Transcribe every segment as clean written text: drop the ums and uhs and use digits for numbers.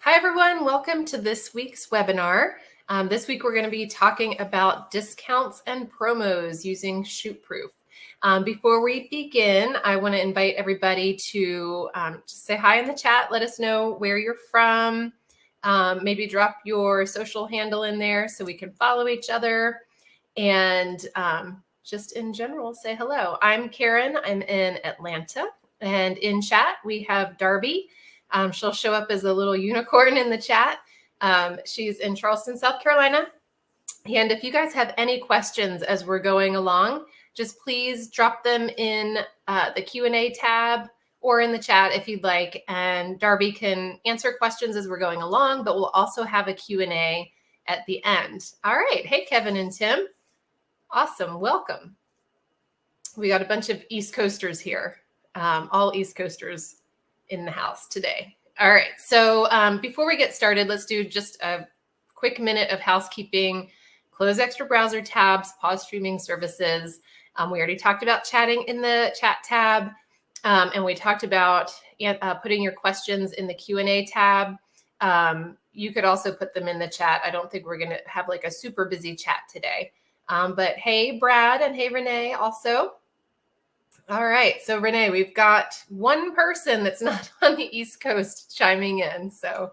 Hi, everyone. Welcome to this week's webinar. This week, we're going to be talking about discounts and promos using ShootProof. Before we begin, I want to invite everybody to just say hi in the chat. Let us know where you're from. Maybe drop your social handle in there so we can follow each other. And just in general, say hello. I'm Karen. I'm in Atlanta. And in chat, we have Darby. She'll show up as a little unicorn in the chat. She's in Charleston, South Carolina. And if you guys have any questions as we're going along, just please drop them in the Q&A tab or in the chat if you'd like. And Darby can answer questions as we're going along, but we'll also have a Q&A at the end. All right. Hey, Kevin and Tim. Awesome. Welcome. We got a bunch of East Coasters here, all East Coasters in the house today. All right, so before we get started, let's do just a quick minute of housekeeping. Close extra browser tabs, pause streaming services. We already talked about chatting in the chat tab, and we talked about putting your questions in the Q&A tab. You could also put them in the chat. I don't think we're gonna have like a super busy chat today. But hey, Brad, and hey, Renee also. All right, so Renee, we've got one person that's not on the East Coast chiming in, so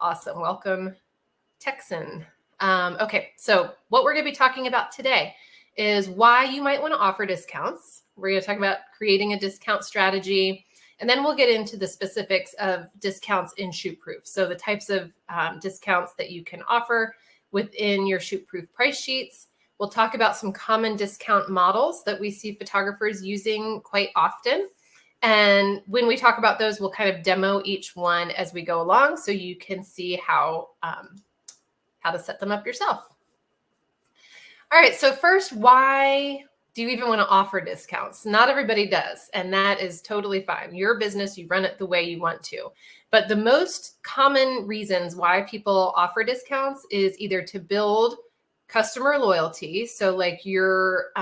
awesome. Welcome, Texan. Okay, so what we're going to be talking about today is why you might want to offer discounts. We're going to talk about creating a discount strategy, and then we'll get into the specifics of discounts in ShootProof. So the types of discounts that you can offer within your ShootProof price sheets. We'll talk about some common discount models that we see photographers using quite often. And when we talk about those, we'll kind of demo each one as we go along so you can see how to set them up yourself. All right, so first, why do you even want to offer discounts? Not everybody does, and that is totally fine. Your business, you run it the way you want to. But the most common reasons why people offer discounts is either to build customer loyalty. So like you're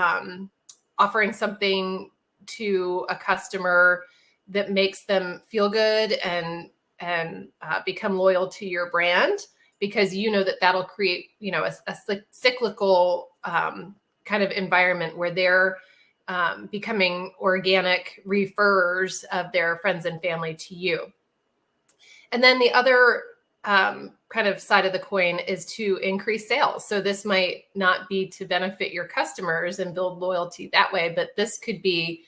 offering something to a customer that makes them feel good and become loyal to your brand, because you know that that'll create, you know, a cyclical kind of environment where they're becoming organic referrers of their friends and family to you. And then the other kind of side of the coin is to increase sales. So this might not be to benefit your customers and build loyalty that way, but this could be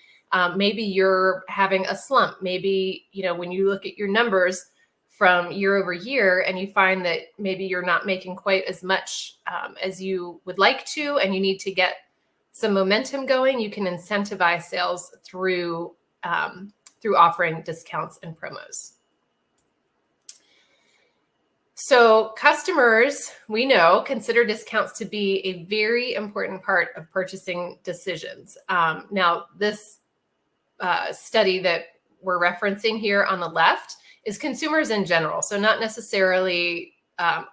maybe you're having a slump. Maybe, you know, when you look at your numbers from year over year and you find that maybe you're not making quite as much as you would like to, and you need to get some momentum going, you can incentivize sales through offering discounts and promos. So customers, we know, consider discounts to be a very important part of purchasing decisions. Now, this study that we're referencing here on the left is consumers in general. So not necessarily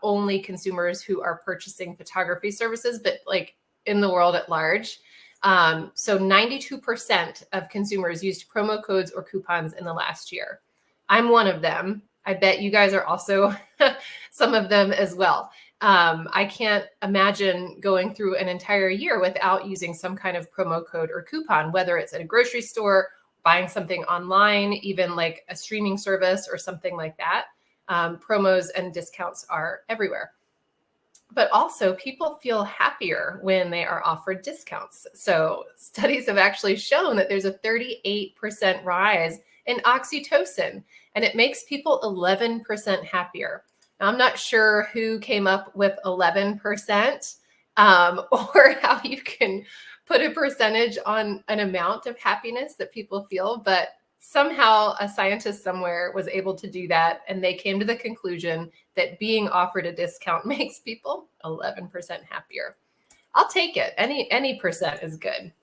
only consumers who are purchasing photography services, but like in the world at large. So 92% of consumers used promo codes or coupons in the last year. I'm one of them. I bet you guys are also some of them as well. I can't imagine going through an entire year without using some kind of promo code or coupon, whether it's at a grocery store, buying something online, even like a streaming service or something like that. Promos and discounts are everywhere. But also people feel happier when they are offered discounts. So studies have actually shown that there's a 38% rise in oxytocin, and it makes people 11% happier. Now, I'm not sure who came up with 11% or how you can put a percentage on an amount of happiness that people feel, but somehow a scientist somewhere was able to do that, and they came to the conclusion that being offered a discount makes people 11% happier. I'll take it. Any percent is good.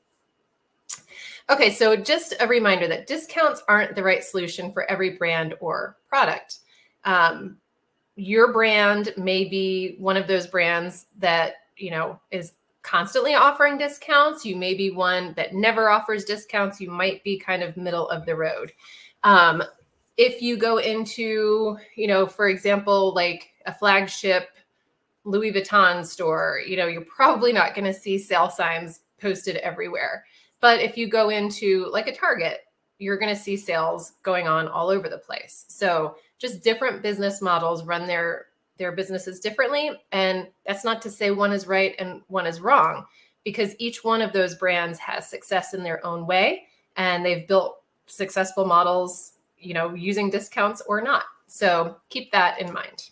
Okay, so just a reminder that discounts aren't the right solution for every brand or product. Your brand may be one of those brands that, you know, is constantly offering discounts. You may be one that never offers discounts. You might be kind of middle of the road. If you go into, for example, like a flagship Louis Vuitton store, you're probably not going to see sale signs posted everywhere. But if you go into like a Target, you're going to see sales going on all over the place. So just different business models run their businesses differently. And that's not to say one is right and one is wrong, because each one of those brands has success in their own way. And they've built successful models, using discounts or not. So keep that in mind.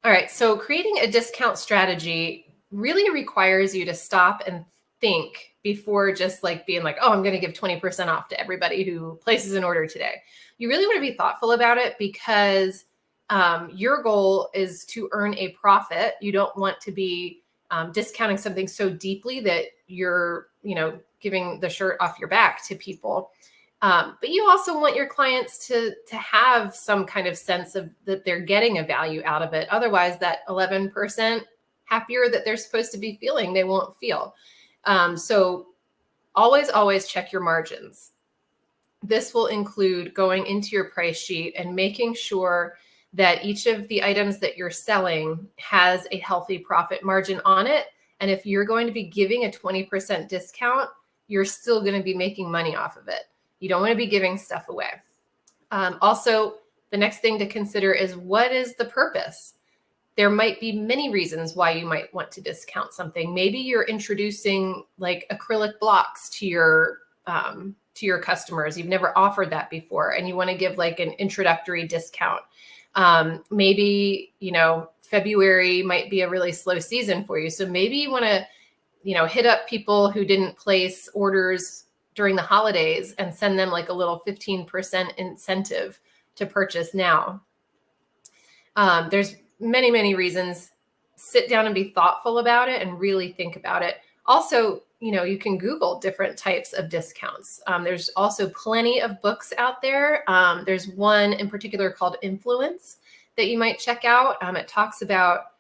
All right, so creating a discount strategy really requires you to stop and think before just like being like, oh, I'm going to give 20% off to everybody who places an order today. You really want to be thoughtful about it, because your goal is to earn a profit. You don't want to be discounting something so deeply that you're, giving the shirt off your back to people. But you also want your clients to have some kind of sense of that they're getting a value out of it. Otherwise, that 11% happier that they're supposed to be feeling, they won't feel. So always check your margins. This will include going into your price sheet and making sure that each of the items that you're selling has a healthy profit margin on it. And if you're going to be giving a 20% discount, you're still going to be making money off of it. You don't want to be giving stuff away. Also, the next thing to consider is, what is the purpose? There might be many reasons why you might want to discount something. Maybe you're introducing like acrylic blocks to your customers. You've never offered that before, and you want to give like an introductory discount. Maybe, February might be a really slow season for you. So maybe you want to, hit up people who didn't place orders during the holidays and send them like a little 15% incentive to purchase now. There's many reasons. Sit down and be thoughtful about it and really think about it. Also, you can Google different types of discounts. There's also plenty of books out there. There's one in particular called Influence that you might check out. It talks about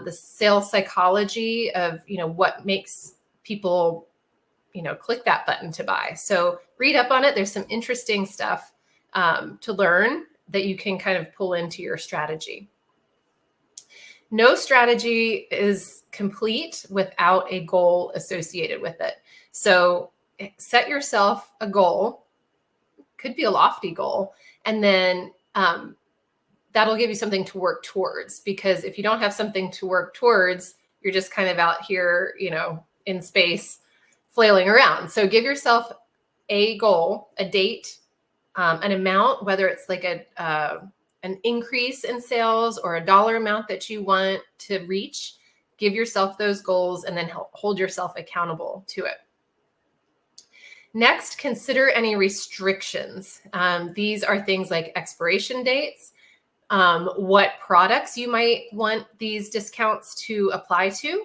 the sales psychology of, what makes people, click that button to buy. So read up on it. There's some interesting stuff to learn that you can kind of pull into your strategy. No strategy is complete without a goal associated with it. So set yourself a goal, could be a lofty goal, and then that'll give you something to work towards. Because if you don't have something to work towards, you're just kind of out here, in space, flailing around. So give yourself a goal, a date, an amount, whether it's like an increase in sales or a dollar amount that you want to reach. Give yourself those goals and then hold yourself accountable to it. Next, consider any restrictions. These are things like expiration dates, what products you might want these discounts to apply to.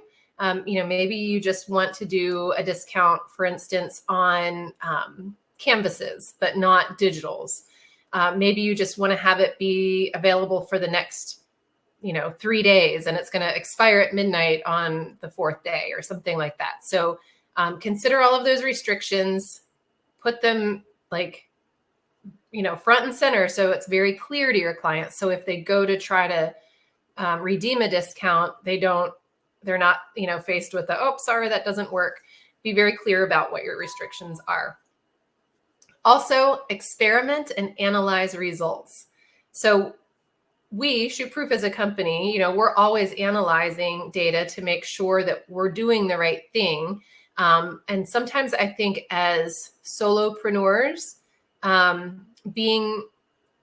Maybe you just want to do a discount, for instance, on canvases, but not digitals. Maybe you just want to have it be available for the next, 3 days, and it's going to expire at midnight on the 4th day or something like that. So consider all of those restrictions, put them like, front and center, so it's very clear to your clients. So if they go to try to redeem a discount, they're not, faced with oh, sorry, that doesn't work. Be very clear about what your restrictions are. Also, experiment and analyze results. So we, Shootproof as a company, we're always analyzing data to make sure that we're doing the right thing. And sometimes I think as solopreneurs,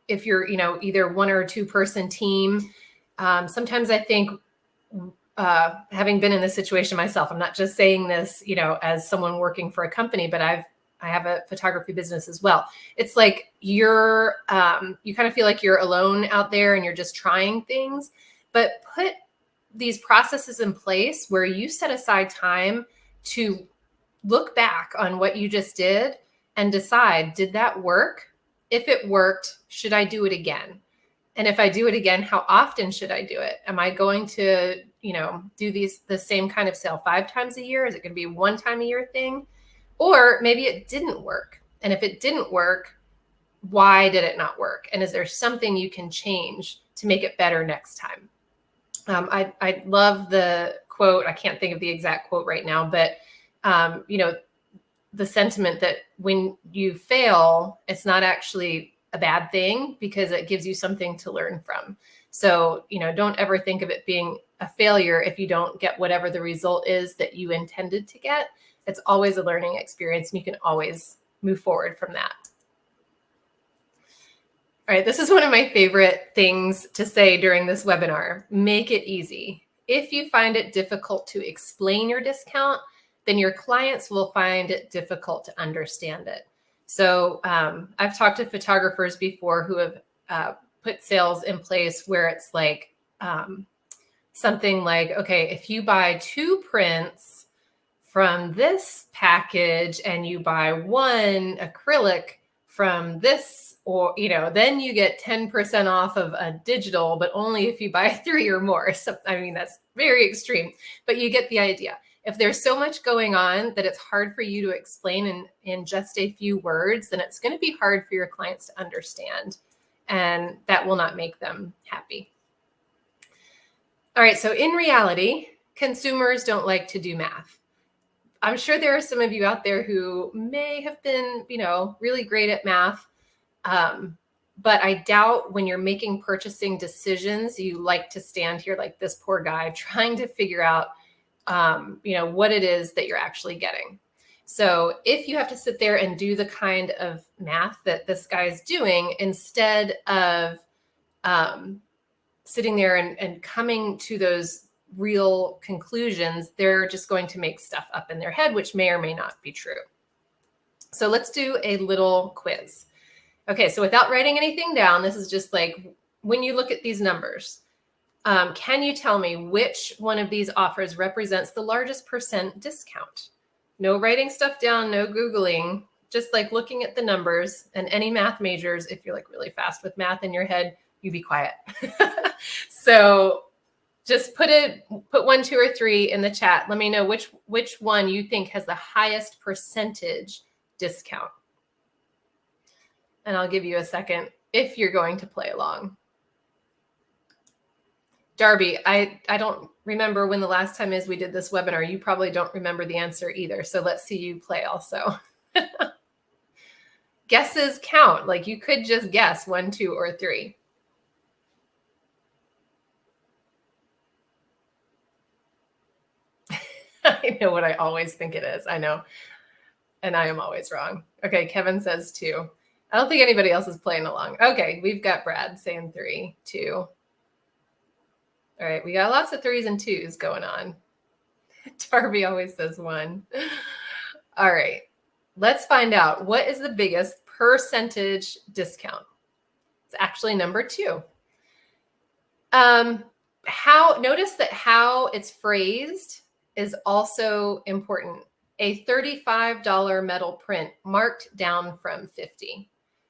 if you're, either 1 or 2 person team, sometimes I think, having been in this situation myself, I'm not just saying this, as someone working for a company, but I have a photography business as well. It's like you kind of feel like you're alone out there and you're just trying things, but put these processes in place where you set aside time to look back on what you just did and decide, did that work? If it worked, should I do it again? And if I do it again, how often should I do it? Am I going to, do the same kind of sale 5 times a year? Is it going to be a 1 time a year thing? Or maybe it didn't work. And if it didn't work, why did it not work? And is there something you can change to make it better next time? I love the quote. I can't think of the exact quote right now, but the sentiment that when you fail, it's not actually a bad thing because it gives you something to learn from. So, don't ever think of it being a failure if you don't get whatever the result is that you intended to get. It's always a learning experience, and you can always move forward from that. All right, this is one of my favorite things to say during this webinar. Make it easy. If you find it difficult to explain your discount, then your clients will find it difficult to understand it. So I've talked to photographers before who have put sales in place where it's like something like, okay, if you buy 2 prints from this package and you buy 1 acrylic from this, or, then you get 10% off of a digital, but only if you buy 3 or more. So, that's very extreme, but you get the idea. If there's so much going on that it's hard for you to explain in just a few words, then it's going to be hard for your clients to understand, and that will not make them happy. All right, so in reality, consumers don't like to do math. I'm sure there are some of you out there who may have been, really great at math, but I doubt when you're making purchasing decisions, you like to stand here like this poor guy trying to figure out what it is that you're actually getting. So if you have to sit there and do the kind of math that this guy's doing, instead of sitting there and coming to those real conclusions, they're just going to make stuff up in their head, which may or may not be true. So let's do a little quiz. Okay, so without writing anything down, this is just like when you look at these numbers, can you tell me which one of these offers represents the largest % discount? No writing stuff down, no Googling, just like looking at the numbers. And any math majors, if you're like really fast with math in your head, you be quiet. So just put 1, 2, or 3 in the chat. Let me know which one you think has the highest percentage discount. And I'll give you a second if you're going to play along. Darby, I don't remember when the last time is we did this webinar. You probably don't remember the answer either. So let's see you play also. Guesses count. Like you could just guess 1, 2, or 3. I know what I always think it is. I know. And I am always wrong. Okay, Kevin says 2. I don't think anybody else is playing along. Okay, we've got Brad saying 3, 2. All right, we got lots of 3s and 2s going on. Darby always says 1. All right, let's find out what is the biggest percentage discount. It's actually number 2. Notice that how it's phrased is also important. A $35 metal print marked down from $50.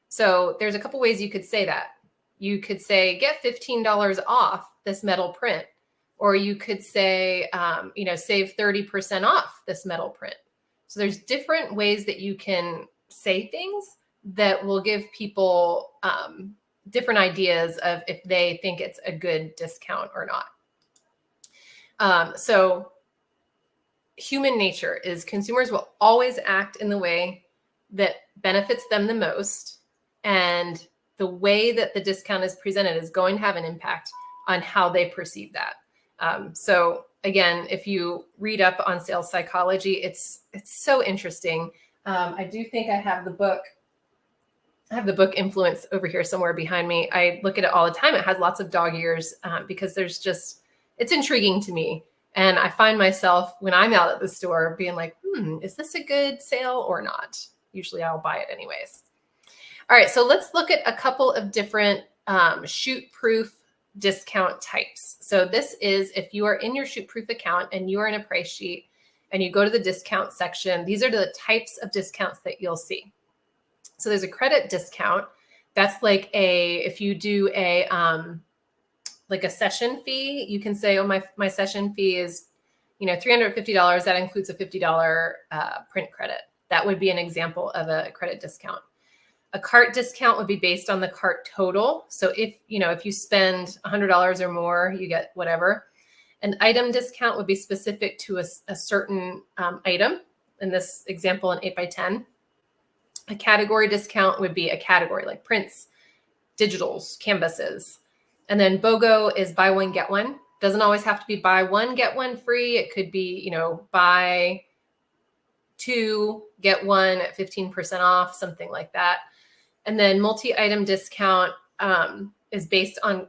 So there's a couple ways you could say that. You could say, get $15 off this metal print. Or you could say, save 30% off this metal print. So there's different ways that you can say things that will give people different ideas of if they think it's a good discount or not. So human nature is consumers will always act in the way that benefits them the most. And the way that the discount is presented is going to have an impact on how they perceive that. So again, if you read up on sales psychology, it's so interesting. I do think I have the book. I have the book Influence over here somewhere behind me. I look at it all the time. It has lots of dog ears because it's intriguing to me. And I find myself when I'm out at the store being like, is this a good sale or not? Usually I'll buy it anyways. All right, so let's look at a couple of different shoot-proof discount types. So this is if you are in your shoot-proof account and you are in a price sheet and you go to the discount section, these are the types of discounts that you'll see. So there's a credit discount. That's like if you do a session fee, you can say, oh, my session fee is, $350. That includes a $50 print credit. That would be an example of a credit discount. A cart discount would be based on the cart total. So if you spend $100 or more, you get whatever. An item discount would be specific to a certain item. In this example, an 8x10. A category discount would be a category like prints, digitals, canvases. And then BOGO is buy one, get one. Doesn't always have to be buy one, get one free. It could be, buy two, get one at 15% off, something like that. And then multi-item discount is based on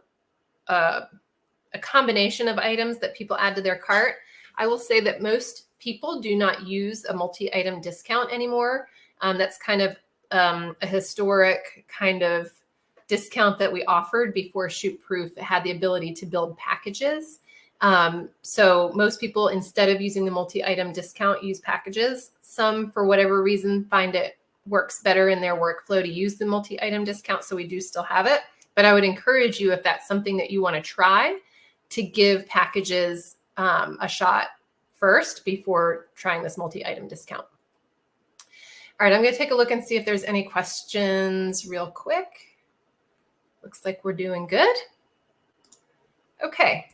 a combination of items that people add to their cart. I will say that most people do not use a multi-item discount anymore. That's kind of a historic kind of discount that we offered before ShootProof had the ability to build packages. So most people, instead of using the multi-item discount, use packages. Some, for whatever reason, find it works better in their workflow to use the multi-item discount. So we do still have it. But I would encourage you, if that's something that you want to try, to give packages a shot first before trying this multi-item discount. All right, I'm going to take a look and see if there's any questions real quick. Looks like we're doing good. Okay.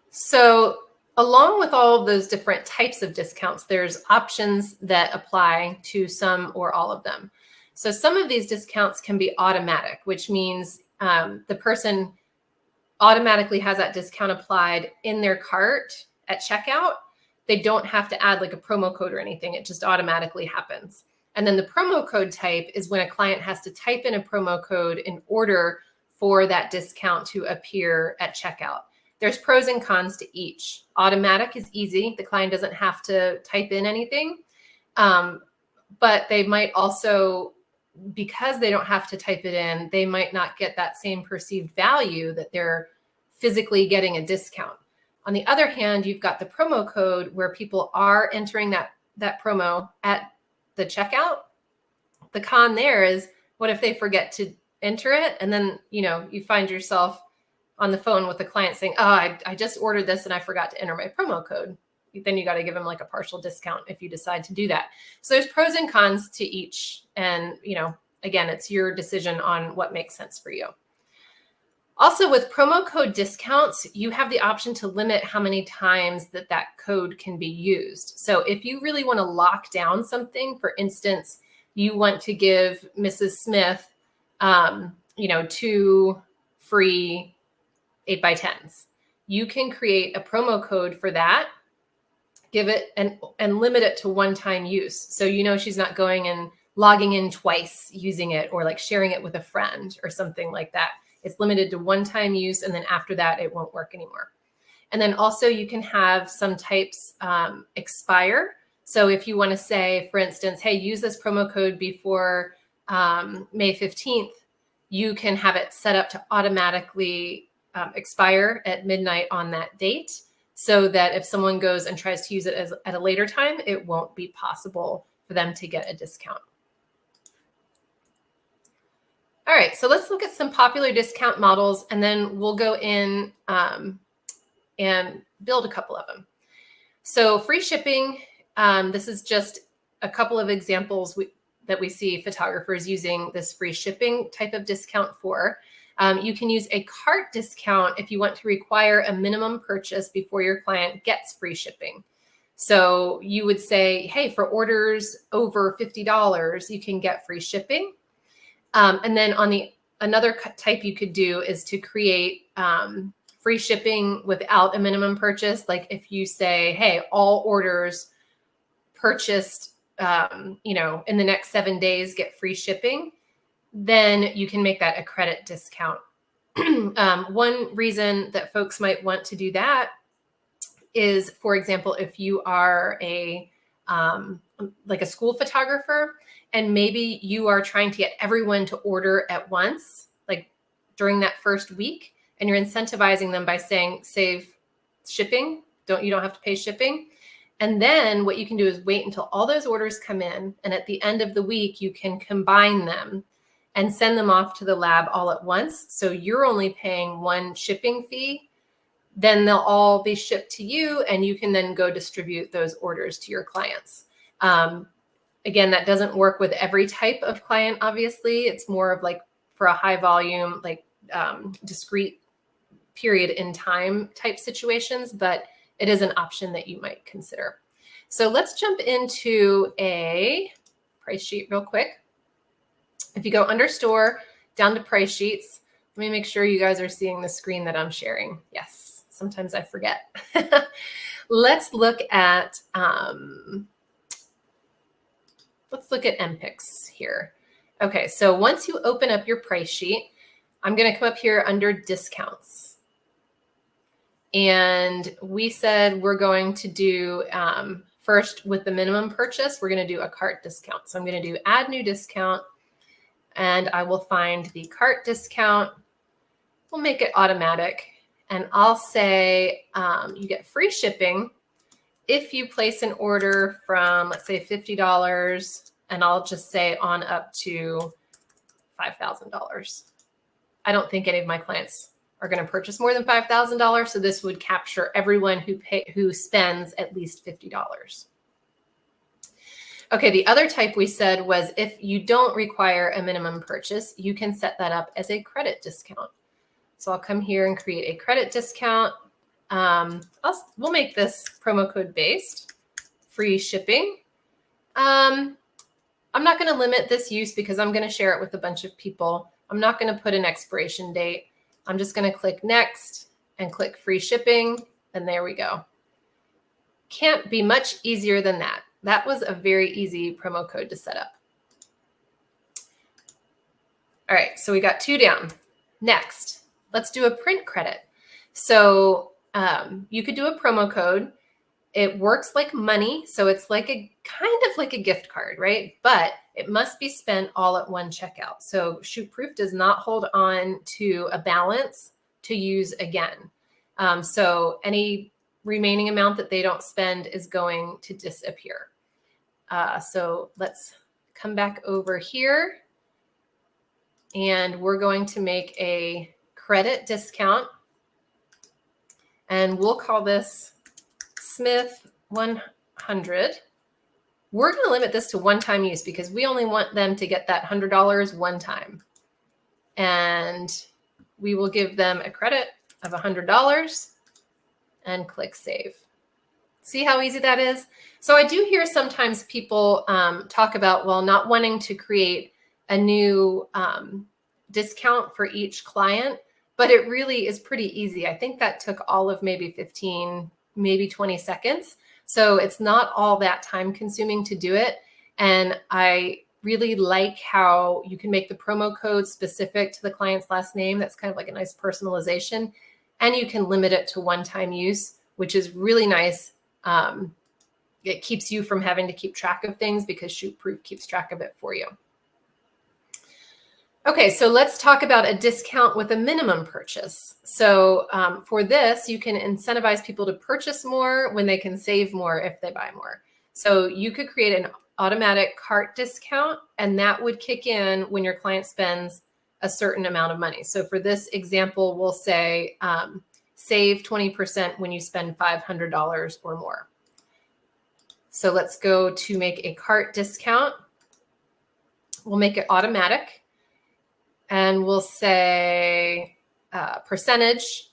So along with all of those different types of discounts, there's options that apply to some or all of them. So some of these discounts can be automatic, which means the person automatically has that discount applied in their cart at checkout. They don't have to add like a promo code or anything. It just automatically happens. And then the promo code type is when a client has to type in a promo code in order for that discount to appear at checkout. There's pros and cons to each. Automatic is easy. The client doesn't have to type in anything. But they might also, because they don't have to type it in, they might not get that same perceived value that they're physically getting a discount. On the other hand, you've got the promo code where people are entering that promo at the checkout. The con there is, what if they forget to enter it? And then, you find yourself on the phone with the client saying, oh, I just ordered this and I forgot to enter my promo code. Then you got to give them like a partial discount if you decide to do that. So there's pros and cons to each. And, again, it's your decision on what makes sense for you. Also, with promo code discounts, you have the option to limit how many times that code can be used. So if you really want to lock down something, for instance, you want to give Mrs. Smith, 2 free 8x10s, you can create a promo code for that, give it and limit it to one-time use. So she's not going and logging in twice using it, or like sharing it with a friend or something like that. It's limited to one-time use, and then after that, it won't work anymore. And then also you can have some types expire. So if you want to say, for instance, hey, use this promo code before May 15th, you can have it set up to automatically expire at midnight on that date, so that if someone goes and tries to use it at a later time, it won't be possible for them to get a discount. All right, so let's look at some popular discount models, and then we'll go in and build a couple of them. So free shipping, this is just a couple of examples that we see photographers using this free shipping type of discount for. You can use a cart discount if you want to require a minimum purchase before your client gets free shipping. So you would say, hey, for orders over $50, you can get free shipping. And then another type you could do is to create free shipping without a minimum purchase. Like if you say, hey, all orders purchased, in the next 7 days get free shipping, then you can make that a credit discount. One reason that folks might want to do that is, for example, if you are like a school photographer, and maybe you are trying to get everyone to order at once, like during that first week, and you're incentivizing them by saying, save shipping, you don't have to pay shipping. And then what you can do is wait until all those orders come in, and at the end of the week, you can combine them and send them off to the lab all at once. So you're only paying one shipping fee. Then they'll all be shipped to you, and you can then go distribute those orders to your clients. Again, that doesn't work with every type of client, obviously. It's more of like for a high volume, like discrete period in time type situations, but it is an option that you might consider. So let's jump into a price sheet real quick. If you go under store, down to price sheets, let me make sure you guys are seeing the screen that I'm sharing. Yes, sometimes I forget. Let's look at MPICs here. Okay, so once you open up your price sheet, I'm going to come up here under discounts. And we said we're going to do first with the minimum purchase, we're going to do a cart discount. So I'm going to do add new discount, and I will find the cart discount. We'll make it automatic. And I'll say you get free shipping if you place an order from, let's say, $50, and I'll just say on up to $5,000. I don't think any of my clients are going to purchase more than $5,000, so this would capture everyone who spends at least $50. Okay, the other type we said was if you don't require a minimum purchase, you can set that up as a credit discount. So I'll come here and create a credit discount. We'll make this promo code based, free shipping. I'm not going to limit this use because I'm going to share it with a bunch of people. I'm not going to put an expiration date. I'm just going to click next and click free shipping, and there we go. Can't be much easier than that. That was a very easy promo code to set up. All right, so we got 2 down. Next, let's do a print credit. So you could do a promo code. It works like money, so it's like a kind of like a gift card, right? But it must be spent all at one checkout. So ShootProof does not hold on to a balance to use again. So any remaining amount that they don't spend is going to disappear. So let's come back over here, and we're going to make a credit discount, and we'll call this Smith 100. We're going to limit this to one-time use because we only want them to get that $100 one time. And we will give them a credit of $100 and click save. See how easy that is? So I do hear sometimes people talk about, well, not wanting to create a new discount for each client, but it really is pretty easy. I think that took all of maybe 15, maybe 20 seconds. So it's not all that time consuming to do it. And I really like how you can make the promo code specific to the client's last name. That's kind of like a nice personalization. And you can limit it to one-time use, which is really nice. It keeps you from having to keep track of things because ShootProof keeps track of it for you. Okay, so let's talk about a discount with a minimum purchase. So for this, you can incentivize people to purchase more when they can save more if they buy more. So you could create an automatic cart discount, and that would kick in when your client spends a certain amount of money. So for this example, we'll say save 20% when you spend $500 or more. So let's go to make a cart discount. We'll make it automatic. And we'll say percentage.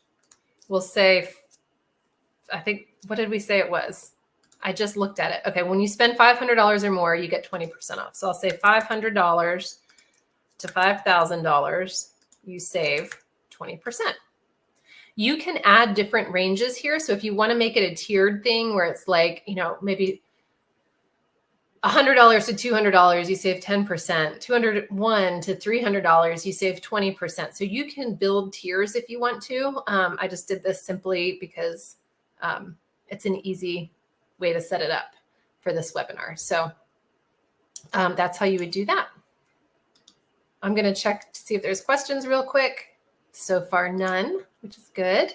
We'll say, I think, what did we say it was? I just looked at it. Okay, when you spend $500 or more, you get 20% off. So I'll say $500 to $5,000, you save 20%. You can add different ranges here. So if you want to make it a tiered thing where it's like, you know, maybe $100 to $200, you save 10%, $201 to $300, you save 20%. So you can build tiers if you want to. I just did this simply because it's an easy way to set it up for this webinar. So that's how you would do that. I'm going to check to see if there's questions real quick. So far, none, which is good.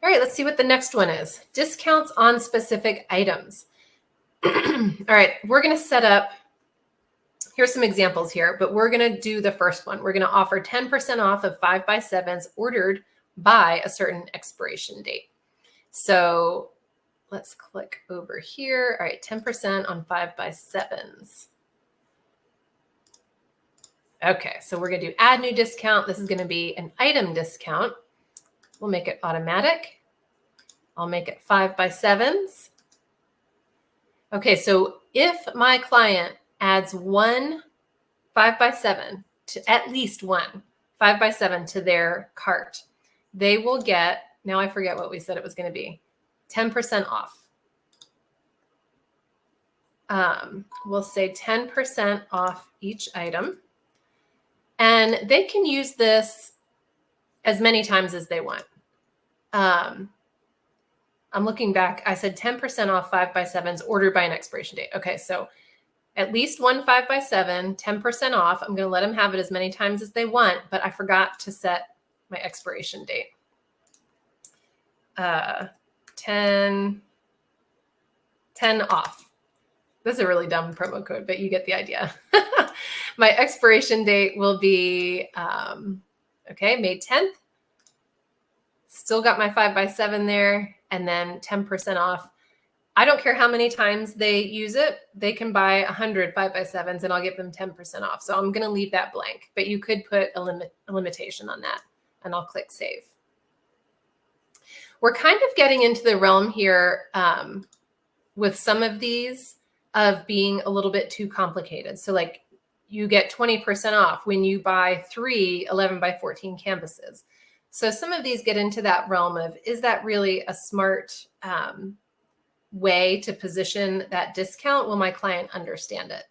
All right, let's see what the next one is. Discounts on specific items. All right, we're going to set up, here's some examples here, but we're going to do the first one. We're going to offer 10% off of 5x7s ordered by a certain expiration date. So let's click over here. All right, 10% on 5x7s. Okay, so we're going to do add new discount. This is going to be an item discount. We'll make it automatic. I'll make it 5x7s. Okay, so if my client adds one 5x7 to at least one 5x7 to their cart, they will get, now I forget what we said it was going to be, 10% off. We'll say 10% off each item. And they can use this as many times as they want. I'm looking back. I said 10% off 5x7s ordered by an expiration date. Okay, so at least one 5x7, 10% off. I'm going to let them have it as many times as they want, but I forgot to set my expiration date. 10 off. This is a really dumb promo code, but you get the idea. My expiration date will be, okay, May 10th. Still got my 5x7 there, and then 10% off. I don't care how many times they use it. They can buy 100 5x7s, and I'll give them 10% off. So I'm going to leave that blank, but you could put a limitation on that, and I'll click save. We're kind of getting into the realm here with some of these of being a little bit too complicated. So like you get 20% off when you buy 3 11x14 canvases. So some of these get into that realm of, is that really a smart way to position that discount? Will my client understand it?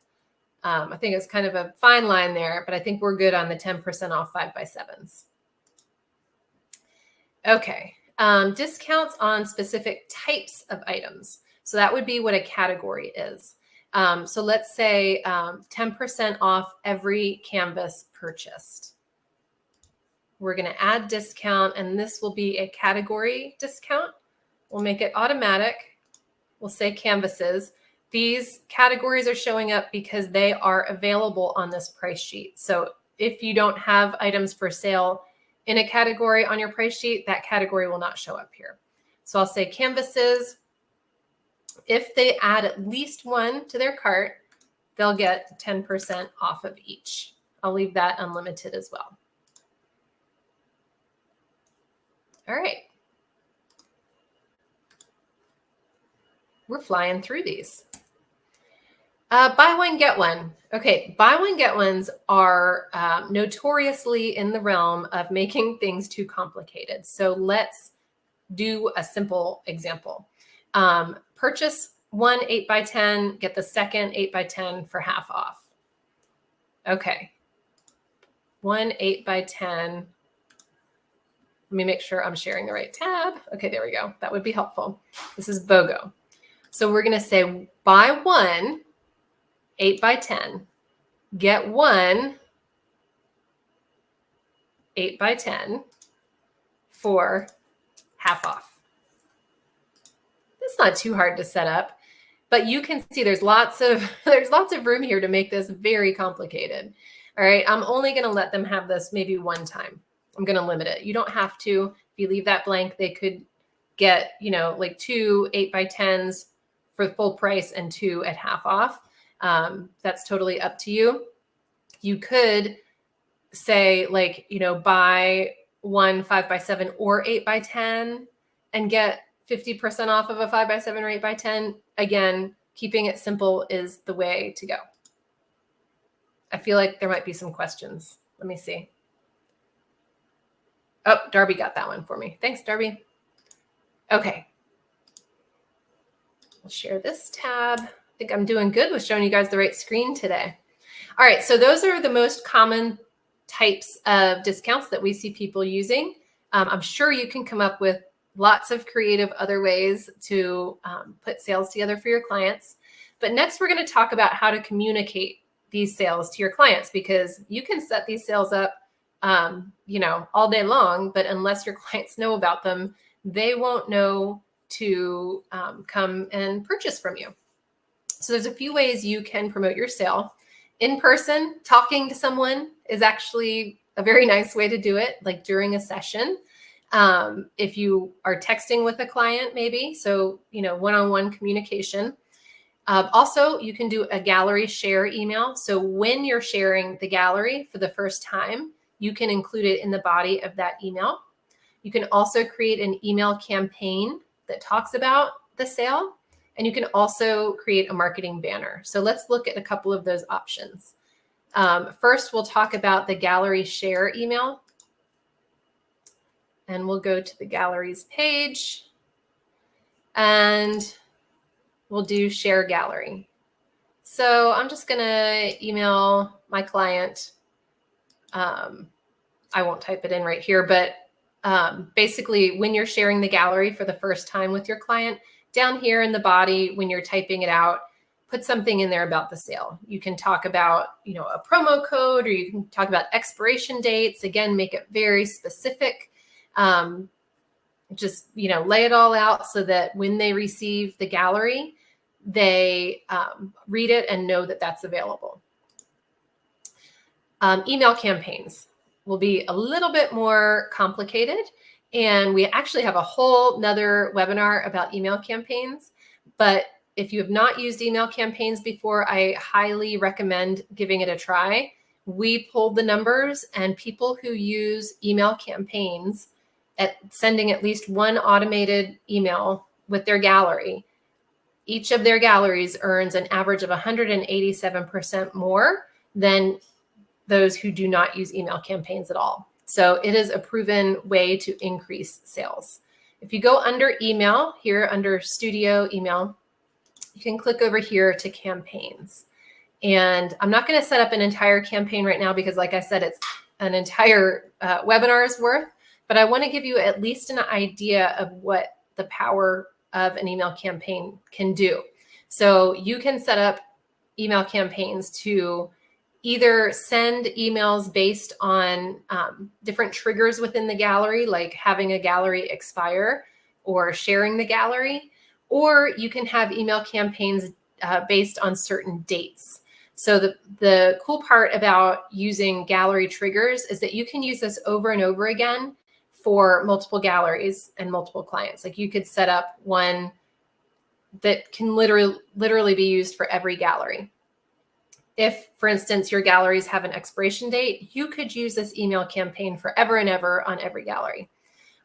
I think it's kind of a fine line there, but I think we're good on the 10% off 5x7s. Okay, discounts on specific types of items. So that would be what a category is. So let's say 10% off every canvas purchased. We're going to add discount, and this will be a category discount. We'll make it automatic. We'll say canvases. These categories are showing up because they are available on this price sheet. So if you don't have items for sale in a category on your price sheet, that category will not show up here. So I'll say canvases. If they add at least one to their cart, they'll get 10% off of each. I'll leave that unlimited as well. All right. We're flying through these. Buy one, get one. Okay, buy one, get ones are notoriously in the realm of making things too complicated. So let's do a simple example. Purchase one 8x10, get the second 8x10 for half off. Okay, one 8x10. Let me make sure I'm sharing the right tab. Okay, there we go. That would be helpful. This is BOGO. So we're going to say buy one 8x10, get one 8x10 for half off. It's not too hard to set up, but you can see there's lots of room here to make this very complicated. All right, I'm only going to let them have this maybe one time. I'm going to limit it. You don't have to. If you leave that blank, they could get, you know, like 2 8x10s for full price and 2 at half off. That's totally up to you. You could say, like, you know, buy one 5x7 or 8x10 and get 50% off of a 5x7 or 8x10. Again, keeping it simple is the way to go. I feel like there might be some questions. Let me see. Oh, Darby got that one for me. Thanks, Darby. Okay. I'll share this tab. I think I'm doing good with showing you guys the right screen today. All right, so those are the most common types of discounts that we see people using. I'm sure you can come up with lots of creative other ways to put sales together for your clients. But next, we're going to talk about how to communicate these sales to your clients, because you can set these sales up you know, all day long, but unless your clients know about them, they won't know to come and purchase from you. So there's a few ways you can promote your sale. In person, talking to someone is actually a very nice way to do it, like during a session. If you are texting with a client, maybe, so, one-on-one communication. Also, you can do a gallery share email. So when you're sharing the gallery for the first time, you can include it in the body of that email. You can also create an email campaign that talks about the sale, and you can also create a marketing banner. So let's look at a couple of those options. First, we'll talk about the gallery share email, and we'll go to the galleries page, and we'll do share gallery. So I'm just going to email my client. I won't type it in right here, but basically when you're sharing the gallery for the first time with your client, down here in the body, when you're typing it out, put something in there about the sale. You can talk about, a promo code, or you can talk about expiration dates. Again, make it very specific. Just, lay it all out so that when they receive the gallery, they read it and know that that's available. Email campaigns will be a little bit more complicated. And we actually have a whole nother webinar about email campaigns. But if you have not used email campaigns before, I highly recommend giving it a try. We pulled the numbers, and people who use email campaigns at sending at least one automated email with their gallery, each of their galleries earns an average of 187% more than those who do not use email campaigns at all. So it is a proven way to increase sales. If you go under email, here under Studio Email, you can click over here to campaigns. And I'm not going to set up an entire campaign right now because, like I said, it's an entire webinar's worth. But I want to give you at least an idea of what the power of an email campaign can do. So you can set up email campaigns to either send emails based on different triggers within the gallery, like having a gallery expire or sharing the gallery, or you can have email campaigns based on certain dates. So the cool part about using gallery triggers is that you can use this over and over again for multiple galleries and multiple clients. Like you could set up one that can literally be used for every gallery. If, for instance, your galleries have an expiration date, you could use this email campaign forever and ever on every gallery.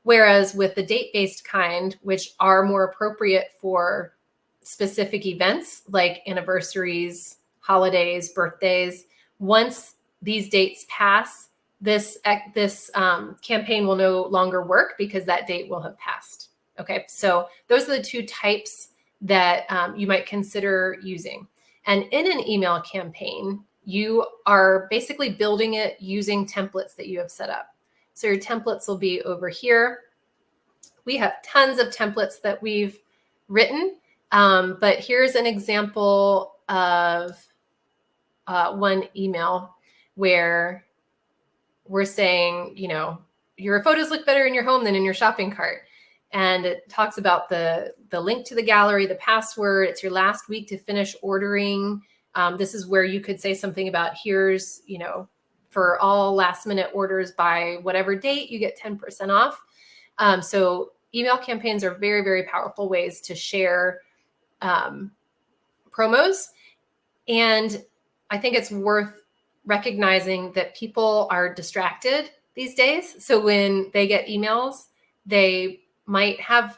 Whereas with the date-based kind, which are more appropriate for specific events like anniversaries, holidays, birthdays, once these dates pass, this campaign will no longer work because that date will have passed. Okay, so those are the two types that you might consider using. And in an email campaign, you are basically building it using templates that you have set up. So your templates will be over here. We have tons of templates that we've written, but here's an example of one email where we're saying, your photos look better in your home than in your shopping cart. And it talks about the link to the gallery, the password. It's your last week to finish ordering. This is where you could say something about here's, for all last minute orders by whatever date, you get 10% off. So email campaigns are very, very powerful ways to share promos. And I think it's worth recognizing that people are distracted these days. So when they get emails, they might have,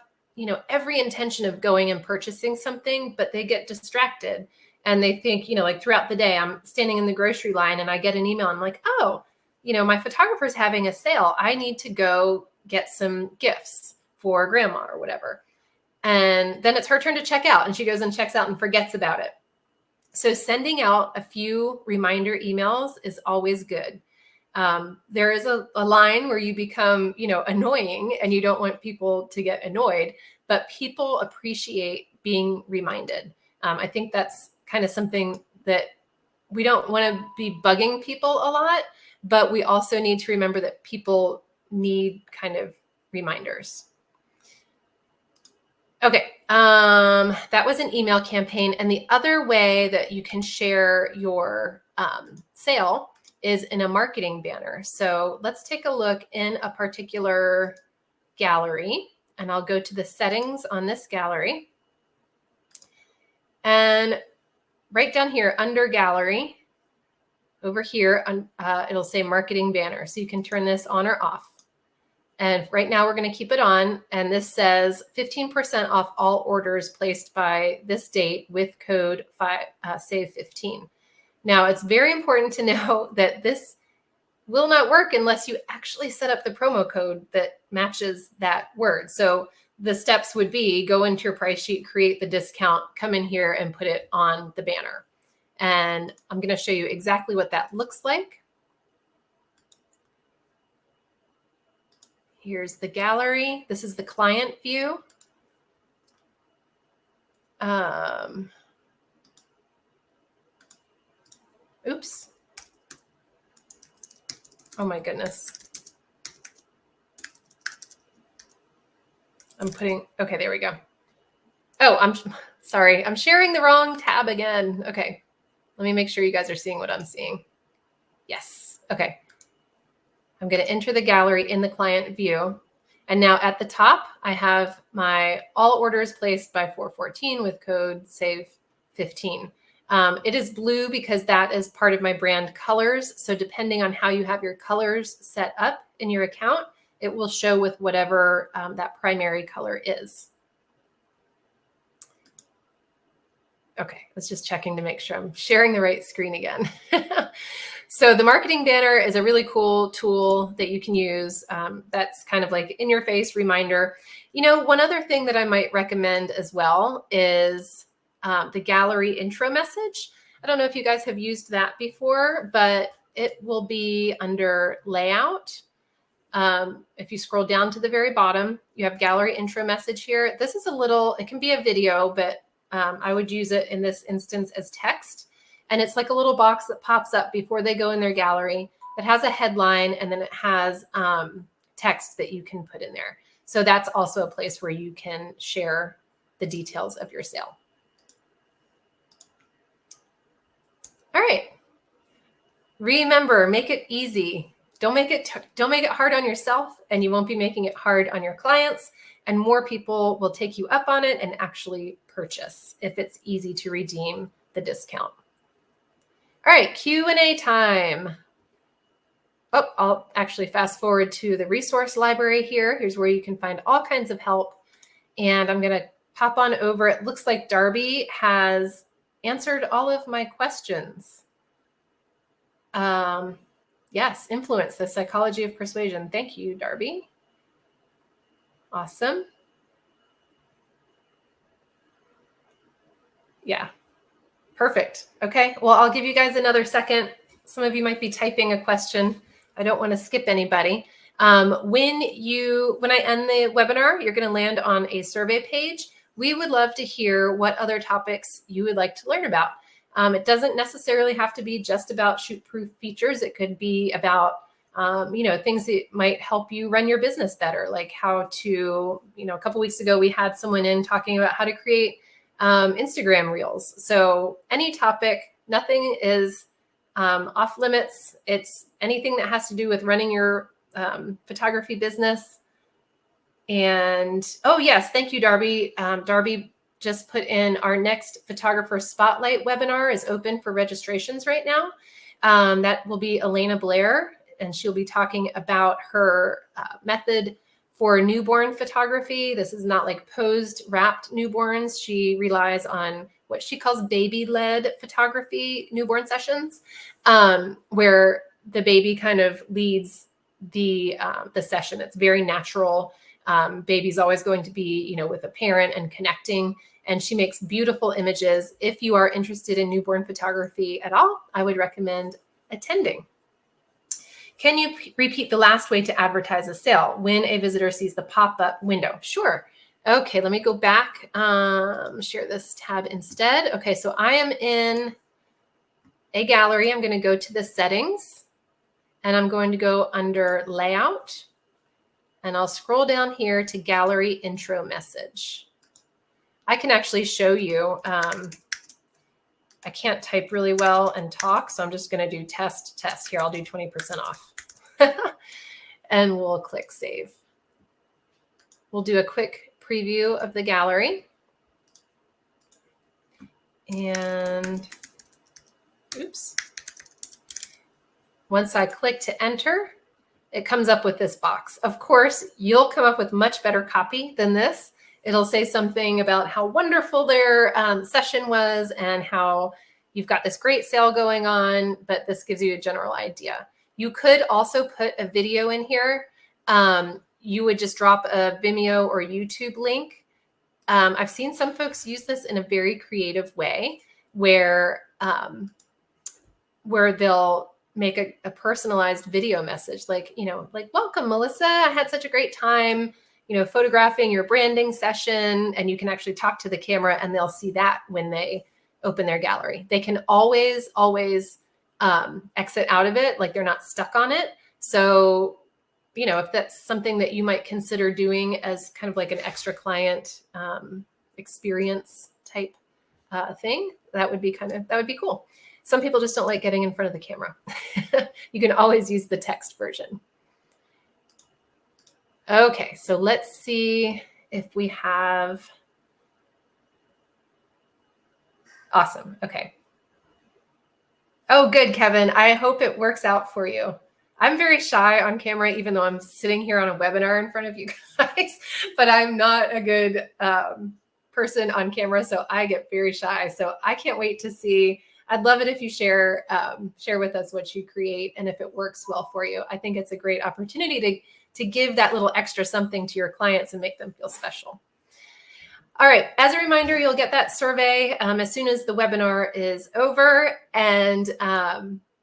every intention of going and purchasing something, but they get distracted and they think, like throughout the day, I'm standing in the grocery line and I get an email. I'm like, oh, my photographer's having a sale. I need to go get some gifts for grandma or whatever. And then it's her turn to check out, and she goes and checks out and forgets about it. So sending out a few reminder emails is always good. There is a line where you become, annoying and you don't want people to get annoyed, but people appreciate being reminded. I think that's kind of something that we don't want to be bugging people a lot, but we also need to remember that people need kind of reminders. Okay, that was an email campaign. And the other way that you can share your sale is in a marketing banner. So let's take a look in a particular gallery, and I'll go to the settings on this gallery. And right down here under gallery, over here, it'll say marketing banner. So you can turn this on or off. And right now we're going to keep it on. And this says 15% off all orders placed by this date with code SAVE15. Now, it's very important to know that this will not work unless you actually set up the promo code that matches that word. So the steps would be go into your price sheet, create the discount, come in here and put it on the banner. And I'm going to show you exactly what that looks like. Here's the gallery. This is the client view. Oops. Oh my goodness. Okay, there we go. Oh, I'm sorry. I'm sharing the wrong tab again. Okay. Let me make sure you guys are seeing what I'm seeing. Yes. Okay. I'm going to enter the gallery in the client view. And now at the top, I have my all orders placed by 4/14 with code SAVE15. It is blue because that is part of my brand colors. So depending on how you have your colors set up in your account, it will show with whatever that primary color is. Okay, I was just checking to make sure I'm sharing the right screen again. So the marketing banner is a really cool tool that you can use. That's kind of like in your face reminder. You know, one other thing that I might recommend as well is the gallery intro message. I don't know if you guys have used that before, but it will be under layout. If you scroll down to the very bottom, you have gallery intro message here. This is it can be a video, but I would use it in this instance as text. And it's like a little box that pops up before they go in their gallery that has a headline, and then it has text that you can put in there. So that's also a place where you can share the details of your sale. All right. Remember, make it easy. Don't make it hard on yourself, and you won't be making it hard on your clients. And more people will take you up on it and actually purchase if it's easy to redeem the discount. All right, Q&A time. Oh, I'll actually fast forward to the resource library here. Here's where you can find all kinds of help. And I'm going to pop on over. It looks like Darby has answered all of my questions. Yes, Influence, the Psychology of Persuasion. Thank you, Darby. Awesome. Yeah, perfect. Okay, well, I'll give you guys another second. Some of you might be typing a question. I don't want to skip anybody. When I end the webinar, you're going to land on a survey page. We would love to hear what other topics you would like to learn about. It doesn't necessarily have to be just about shoot-proof features. It could be about things that might help you run your business better, like how to, a couple weeks ago, we had someone in talking about how to create Instagram reels. So any topic, nothing is off limits. It's anything that has to do with running your photography business. And, oh yes, thank you, Darby. Darby just put in our next Photographer Spotlight webinar is open for registrations right now. That will be Elena Blair, and she'll be talking about her method for newborn photography. This is not like posed, wrapped newborns. She relies on what she calls baby-led photography newborn sessions, where the baby kind of leads the session. It's very natural. Baby's always going to be, with a parent and connecting. And she makes beautiful images. If you are interested in newborn photography at all, I would recommend attending. Can you repeat the last way to advertise a sale when a visitor sees the pop-up window? Sure. Okay, let me go back, share this tab instead. Okay, so I am in a gallery. I'm going to go to the settings, and I'm going to go under layout, and I'll scroll down here to gallery intro message. I can actually show you. I can't type really well and talk, so I'm just going to do test. Here, I'll do 20% off. And we'll click save. we'll do a quick preview of the gallery. And oops. Once I click to enter, it comes up with this box. Of course, you'll come up with much better copy than this. It'll say something about how wonderful their session was and how you've got this great sale going on, but this gives you a general idea. You could also put a video in here. You would just drop a Vimeo or YouTube link. I've seen some folks use this in a very creative way where they'll make a personalized video message, like, like, welcome, Melissa. I had such a great time, photographing your branding session. And you can actually talk to the camera and they'll see that when they open their gallery. They can always exit out of it, like they're not stuck on it. So, if that's something that you might consider doing as kind of like an extra client experience type thing, that would be cool. Some people just don't like getting in front of the camera. You can always use the text version. Okay, so let's see if we have. Awesome. Okay. Oh, good, Kevin. I hope it works out for you. I'm very shy on camera, even though I'm sitting here on a webinar in front of you guys, but I'm not a good person on camera, so I get very shy. So I can't wait to see. I'd love it if you share with us what you create and if it works well for you. I think it's a great opportunity to give that little extra something to your clients and make them feel special. All right, as a reminder, you'll get that survey as soon as the webinar is over. And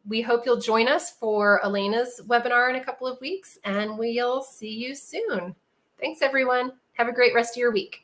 we hope you'll join us for Elena's webinar in a couple of weeks, and we'll see you soon. Thanks, everyone. Have a great rest of your week.